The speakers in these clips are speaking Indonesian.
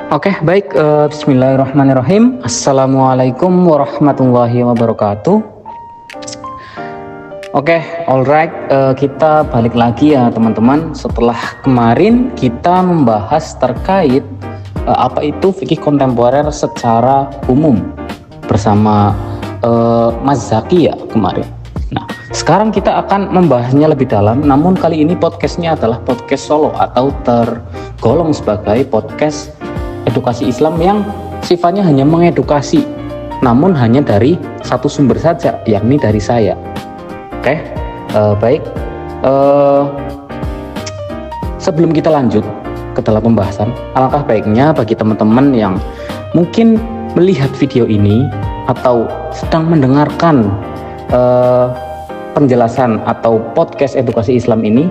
Oke, baik. Bismillahirrahmanirrahim. Assalamualaikum warahmatullahi wabarakatuh. Oke, alright. Kita balik lagi ya teman-teman. Setelah kemarin kita membahas terkait apa itu fikih kontemporer secara umum bersama Mas Zaki ya kemarin. Nah, sekarang kita akan membahasnya lebih dalam. Namun kali ini podcastnya adalah podcast solo atau tergolong sebagai podcast edukasi Islam yang sifatnya hanya mengedukasi, namun hanya dari satu sumber saja, yakni dari saya. Oke, baik. Sebelum kita lanjut ke dalam pembahasan, alangkah baiknya bagi teman-teman yang mungkin melihat video ini atau sedang mendengarkan penjelasan atau podcast edukasi Islam ini,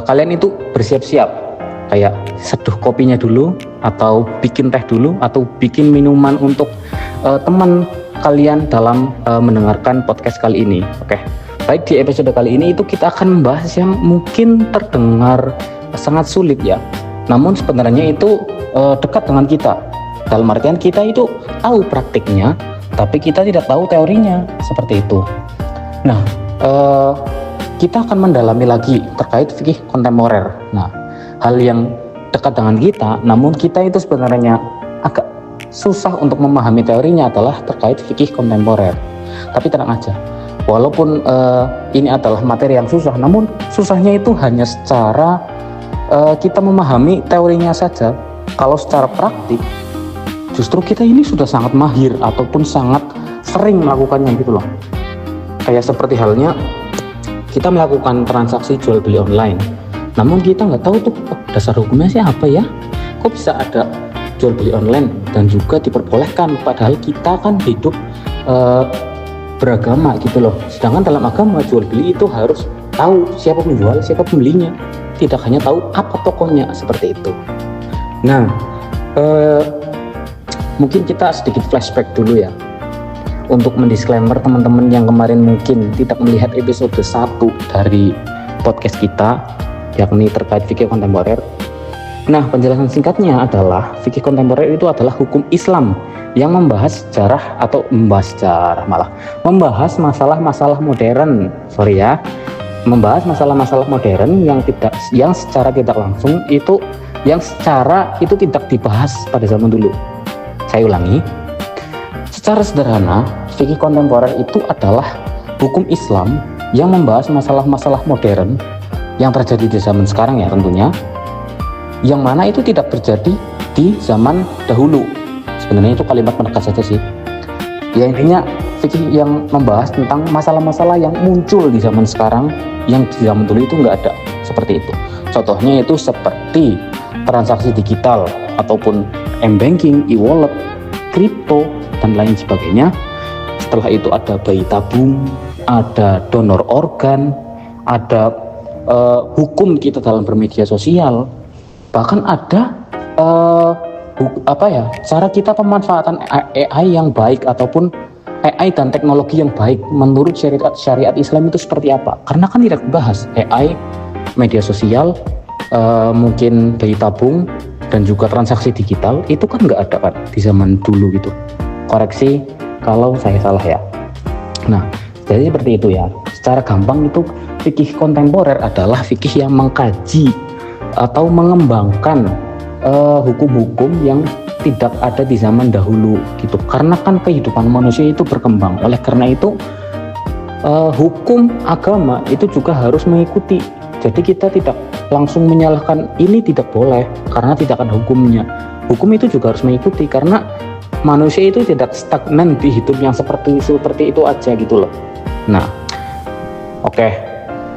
kalian itu bersiap-siap. Kayak seduh kopinya dulu, atau bikin teh dulu, atau bikin minuman untuk teman kalian dalam mendengarkan podcast kali ini. Oke, baik, di episode kali ini itu kita akan membahas yang mungkin terdengar sangat sulit ya, namun sebenarnya itu dekat dengan kita. Dalam artian kita itu tahu praktiknya, tapi kita tidak tahu teorinya, seperti itu. Nah, kita akan mendalami lagi terkait fikih kontemporer. Nah, hal yang dekat dengan kita, namun kita itu sebenarnya agak susah untuk memahami teorinya adalah terkait fikih kontemporer. Tapi tenang aja, walaupun ini adalah materi yang susah, namun susahnya itu hanya secara kita memahami teorinya saja. Kalau secara praktik, justru kita ini sudah sangat mahir ataupun sangat sering melakukannya gitu loh. Kayak seperti halnya kita melakukan transaksi jual beli online, namun kita nggak tahu tuh dasar hukumnya sih apa ya, kok bisa ada jual beli online dan juga diperbolehkan, padahal kita kan hidup beragama gitu loh. Sedangkan dalam agama jual beli itu harus tahu siapa penjual, siapa pembelinya, tidak hanya tahu apa tokonya, seperti itu. Nah, mungkin kita sedikit flashback dulu ya, untuk mendisklaimer teman-teman yang kemarin mungkin tidak melihat episode 1 dari podcast kita, yakni terkait fikih kontemporer. Nah, penjelasan singkatnya adalah fikih kontemporer itu adalah hukum Islam yang membahas sejarah atau membahas masalah-masalah modern. Membahas masalah-masalah modern yang secara tidak langsung itu tidak dibahas pada zaman dulu. Saya ulangi. Secara sederhana, fikih kontemporer itu adalah hukum Islam yang membahas masalah-masalah modern yang terjadi di zaman sekarang ya tentunya, yang mana itu tidak terjadi di zaman dahulu. Sebenarnya itu kalimat menegas saja sih ya, intinya fikih yang membahas tentang masalah-masalah yang muncul di zaman sekarang yang di zaman dulu itu nggak ada, seperti itu. Contohnya itu seperti transaksi digital ataupun m-banking, e-wallet, kripto dan lain sebagainya. Setelah itu ada bayi tabung, ada donor organ, ada hukum kita dalam bermedia sosial, bahkan ada cara kita pemanfaatan AI yang baik ataupun AI dan teknologi yang baik menurut syariat Islam itu seperti apa. Karena kan tidak dibahas AI, media sosial, mungkin bayi tabung dan juga transaksi digital itu kan nggak ada kan di zaman dulu gitu. Koreksi kalau saya salah ya. Nah, jadi seperti itu ya. Secara gampang itu fikih kontemporer adalah fikih yang mengkaji atau mengembangkan hukum-hukum yang tidak ada di zaman dahulu gitu. Karena kan kehidupan manusia itu berkembang. Oleh karena itu hukum agama itu juga harus mengikuti. Jadi kita tidak langsung menyalahkan ini tidak boleh karena tidak ada hukumnya. Hukum itu juga harus mengikuti karena manusia itu tidak stagnan di hidup yang seperti itu aja gitu loh. Nah, oke.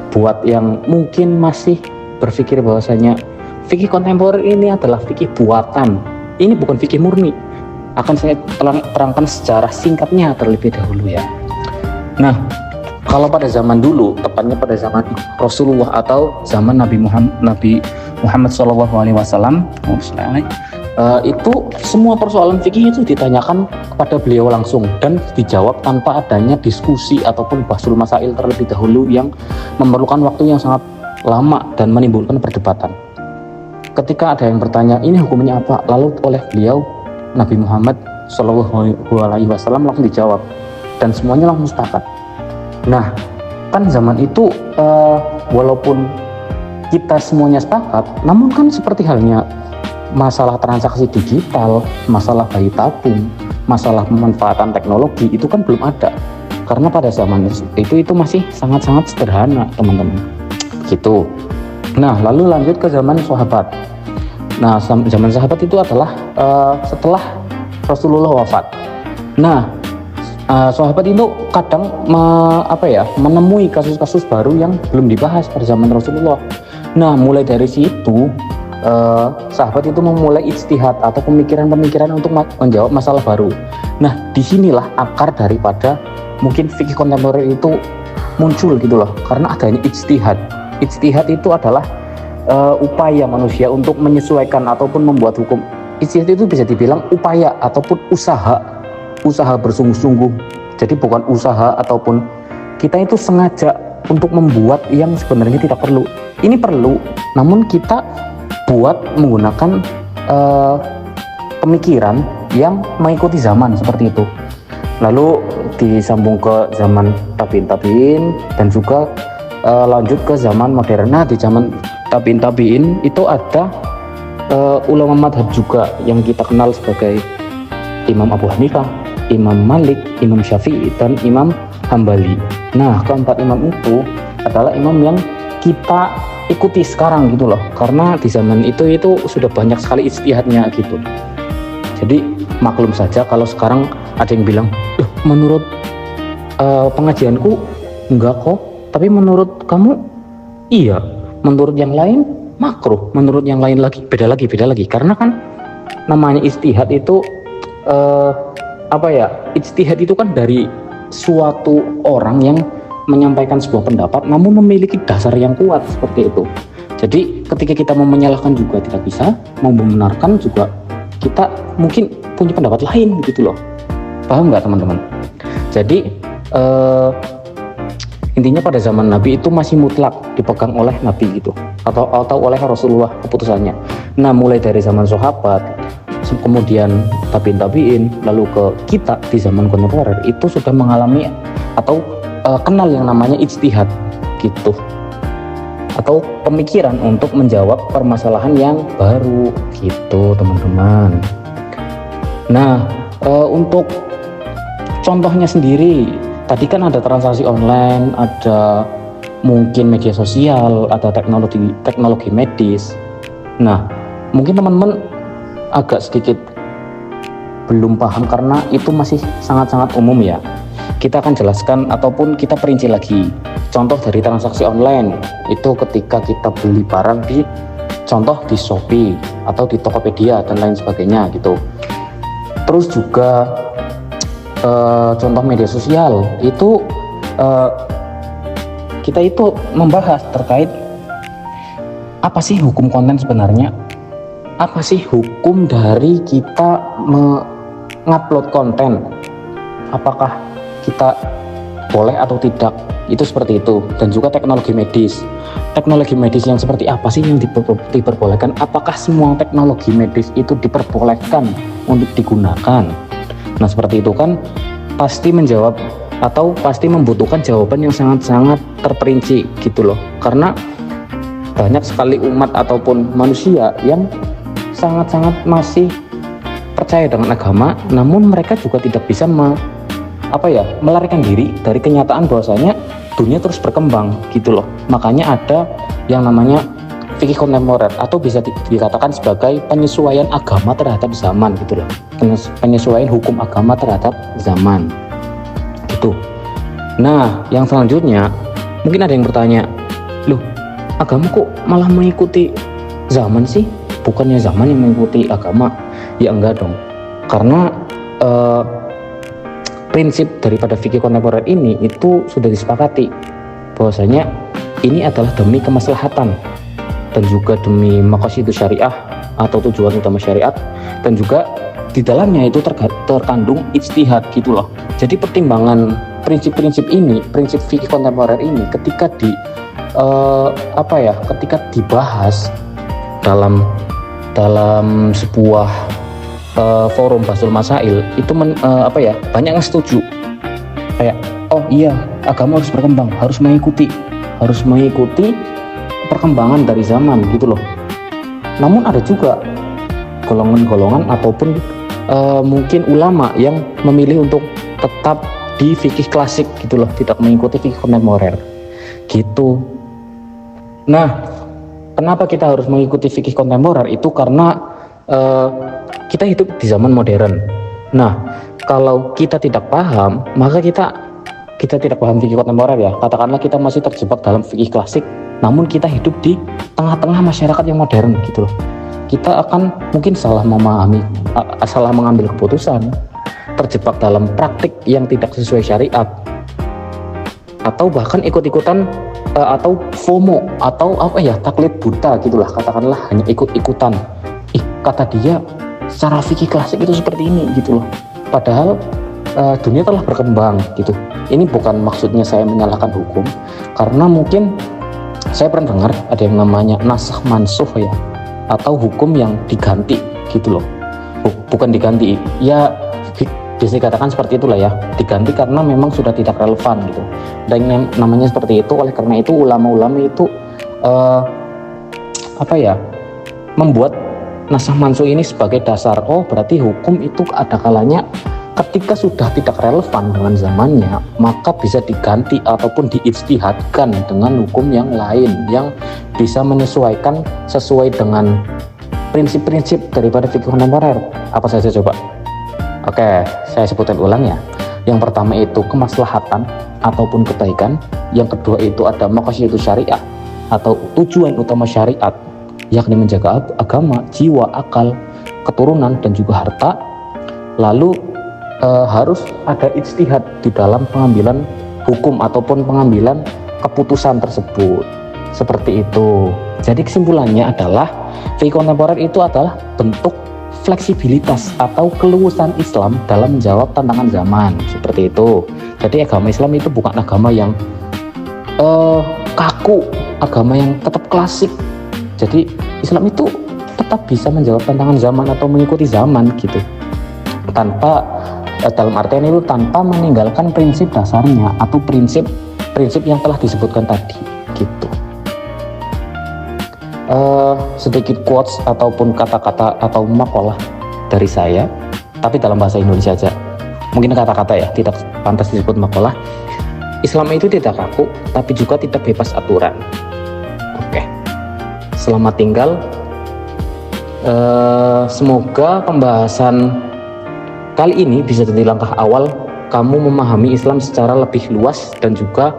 Buat yang mungkin masih berpikir bahwasanya fikih kontemporer ini adalah fikih buatan, ini bukan fikih murni, akan saya terangkan secara singkatnya terlebih dahulu ya. Nah, kalau pada zaman dulu, tepatnya pada zaman Rasulullah atau zaman Nabi Muhammad SAW, itu semua persoalan fikih itu ditanyakan kepada beliau langsung dan dijawab tanpa adanya diskusi ataupun bahsul masail terlebih dahulu yang memerlukan waktu yang sangat lama dan menimbulkan perdebatan. ketika ada yang bertanya ini hukumnya apa, lalu oleh beliau Nabi Muhammad SAW langsung dijawab dan semuanya langsung sepakat. Nah, kan zaman itu walaupun kita semuanya sepakat, namun kan seperti halnya masalah transaksi digital, masalah bayi tabung, masalah pemanfaatan teknologi itu kan belum ada, karena pada zaman itu masih sangat-sangat sederhana, teman-teman, gitu. Nah, lalu lanjut ke zaman sahabat. Nah, zaman sahabat itu adalah setelah Rasulullah wafat. Nah, sahabat itu kadang menemui kasus-kasus baru yang belum dibahas pada zaman Rasulullah. Nah, mulai dari situ sahabat itu memulai ijtihad atau pemikiran-pemikiran untuk menjawab masalah baru. Nah, disinilah akar daripada mungkin fikih kontemporer itu muncul gitu loh, karena adanya ijtihad. Ijtihad itu adalah upaya manusia untuk menyesuaikan ataupun membuat hukum. Ijtihad itu bisa dibilang upaya ataupun usaha bersungguh-sungguh. Jadi bukan usaha ataupun kita itu sengaja untuk membuat yang sebenarnya tidak perlu. Ini perlu, namun kita buat menggunakan pemikiran yang mengikuti zaman seperti itu. Lalu disambung ke zaman tabiin dan juga lanjut ke zaman modern. Nah, di zaman tabiin itu ada ulama madhab juga yang kita kenal sebagai Imam Abu Hanifah, Imam Malik, Imam Syafi'i, dan Imam Hambali. Nah, keempat imam itu adalah imam yang kita ikuti sekarang gitu loh, karena di zaman itu sudah banyak sekali ijtihadnya gitu. Jadi maklum saja kalau sekarang ada yang bilang, menurut pengajianku enggak kok, tapi menurut kamu iya, menurut yang lain makruh, menurut yang lain lagi beda lagi, karena kan namanya ijtihad itu ijtihad itu kan dari suatu orang yang menyampaikan sebuah pendapat namun memiliki dasar yang kuat seperti itu. Jadi ketika kita mau menyalahkan juga tidak bisa, mau membenarkan juga kita mungkin punya pendapat lain gitu loh. Paham nggak teman-teman? Jadi intinya pada zaman Nabi itu masih mutlak dipegang oleh Nabi gitu, atau oleh Rasulullah keputusannya. Nah, mulai dari zaman sahabat, kemudian tabiin, lalu ke kita di zaman kontemporer itu sudah mengalami atau kenal yang namanya ijtihad gitu, atau pemikiran untuk menjawab permasalahan yang baru gitu, teman-teman. Nah, untuk contohnya sendiri, tadi kan ada transaksi online, ada mungkin media sosial, ada teknologi medis. Nah, mungkin teman-teman agak sedikit belum paham karena itu masih sangat-sangat umum ya. Kita akan jelaskan ataupun kita perinci lagi. Contoh dari transaksi online itu ketika kita beli barang di Shopee atau di Tokopedia dan lain sebagainya gitu. Terus juga contoh media sosial itu kita itu membahas terkait apa sih hukum konten sebenarnya, apa sih hukum dari kita mengupload konten, apakah kita boleh atau tidak, itu seperti itu. Dan juga teknologi medis yang seperti apa sih yang diperbolehkan, apakah semua teknologi medis itu diperbolehkan untuk digunakan. Nah, seperti itu kan pasti menjawab atau pasti membutuhkan jawaban yang sangat-sangat terperinci gitu loh, karena banyak sekali umat ataupun manusia yang sangat-sangat masih percaya dengan agama, namun mereka juga tidak bisa melarikan diri dari kenyataan bahwasanya dunia terus berkembang gitu loh. Makanya ada yang namanya fikih kontemporer atau bisa dikatakan sebagai penyesuaian agama terhadap zaman gitu loh, penyesuaian hukum agama terhadap zaman gitu. Nah, yang selanjutnya mungkin ada yang bertanya, loh, agama kok malah mengikuti zaman sih, bukannya zaman yang mengikuti agama? Ya enggak dong, karena prinsip daripada fikih kontemporer ini itu sudah disepakati bahwasanya ini adalah demi kemaslahatan dan juga demi maqasidus syariah atau tujuan utama syariat, dan juga di dalamnya itu terkandung ijtihad gitu loh. Jadi pertimbangan prinsip-prinsip ini, prinsip fikih kontemporer ini ketika ketika dibahas dalam dalam sebuah forum Basul Masail itu banyak yang setuju, kayak oh iya, agama harus berkembang, harus mengikuti perkembangan dari zaman gitu loh. Namun ada juga golongan-golongan ataupun mungkin ulama yang memilih untuk tetap di fikih klasik gitu loh, tidak mengikuti fikih kontemporer gitu. Nah, kenapa kita harus mengikuti fikih kontemporer? Itu karena kita hidup di zaman modern. Nah, kalau kita tidak paham, maka kita tidak paham fikih kontemporer ya. Katakanlah kita masih terjebak dalam fikih klasik, namun kita hidup di tengah-tengah masyarakat yang modern gitu loh. Kita akan mungkin salah mengambil keputusan, terjebak dalam praktik yang tidak sesuai syariat, atau bahkan ikut-ikutan atau FOMO atau taklid buta gitulah, katakanlah hanya ikut-ikutan. Kata dia secara fikih klasik itu seperti ini gitu loh. Padahal dunia telah berkembang gitu. Ini bukan maksudnya saya menyalahkan hukum, karena mungkin saya pernah dengar ada yang namanya nasakh mansuh ya, atau hukum yang diganti gitu loh. Bukan diganti ya, bisa dikatakan seperti itulah ya, diganti karena memang sudah tidak relevan gitu. Dan yang namanya seperti itu, oleh karena itu ulama-ulama itu membuat nasakh mansuh ini sebagai dasar. Oh, berarti hukum itu ada kalanya ketika sudah tidak relevan dengan zamannya, maka bisa diganti ataupun diijtihadkan dengan hukum yang lain yang bisa menyesuaikan sesuai dengan prinsip-prinsip daripada fikih kontemporer. Apa saja coba? Oke, saya sebutkan ulang ya. Yang pertama itu kemaslahatan ataupun kebaikan. Yang kedua itu ada maqasidus syariah atau tujuan utama syariat, yakni menjaga agama, jiwa, akal, keturunan dan juga harta. Lalu harus ada ijtihad di dalam pengambilan hukum ataupun pengambilan keputusan tersebut. Seperti itu. Jadi kesimpulannya adalah fikih kontemporer itu adalah bentuk fleksibilitas atau keluasan Islam dalam menjawab tantangan zaman, seperti itu. Jadi agama Islam itu bukan agama yang kaku, agama yang tetap klasik. Jadi Islam itu tetap bisa menjawab tantangan zaman atau mengikuti zaman gitu, tanpa dalam artian itu tanpa meninggalkan prinsip dasarnya atau prinsip yang telah disebutkan tadi gitu. Sedikit quotes ataupun kata-kata atau makalah dari saya, tapi dalam bahasa Indonesia aja. Mungkin kata-kata ya, tidak pantas disebut makalah. Islam itu tidak kaku, tapi juga tidak bebas aturan. Oke. Selamat tinggal. Semoga pembahasan kali ini bisa jadi langkah awal kamu memahami Islam secara lebih luas dan juga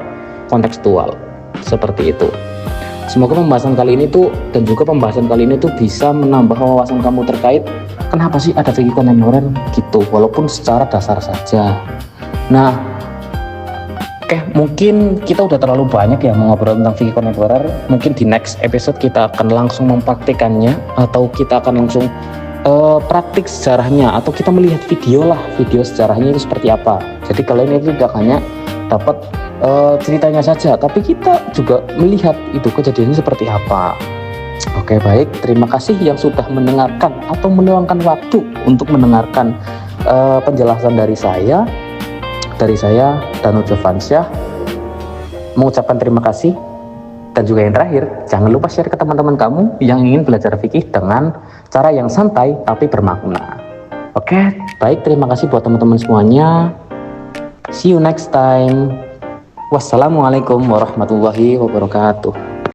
kontekstual. Seperti itu. Semoga pembahasan kali ini bisa menambah wawasan kamu terkait kenapa sih ada fikih kontemporer gitu, walaupun secara dasar saja. Nah, mungkin kita udah terlalu banyak ya mengobrol tentang fikih kontemporer. Mungkin di next episode kita akan langsung mempraktikannya, atau kita akan langsung praktik sejarahnya, atau kita melihat video sejarahnya itu seperti apa. Jadi kalian itu tidak hanya dapat ceritanya saja, tapi kita juga melihat itu kejadiannya seperti apa. Oke, baik, terima kasih yang sudah mendengarkan atau meluangkan waktu untuk mendengarkan penjelasan dari saya Danu Jovansyah, mengucapkan terima kasih. Dan juga yang terakhir, jangan lupa share ke teman-teman kamu yang ingin belajar fikih dengan cara yang santai tapi bermakna. Oke, baik, terima kasih buat teman-teman semuanya. See you next time. Wassalamualaikum warahmatullahi wabarakatuh.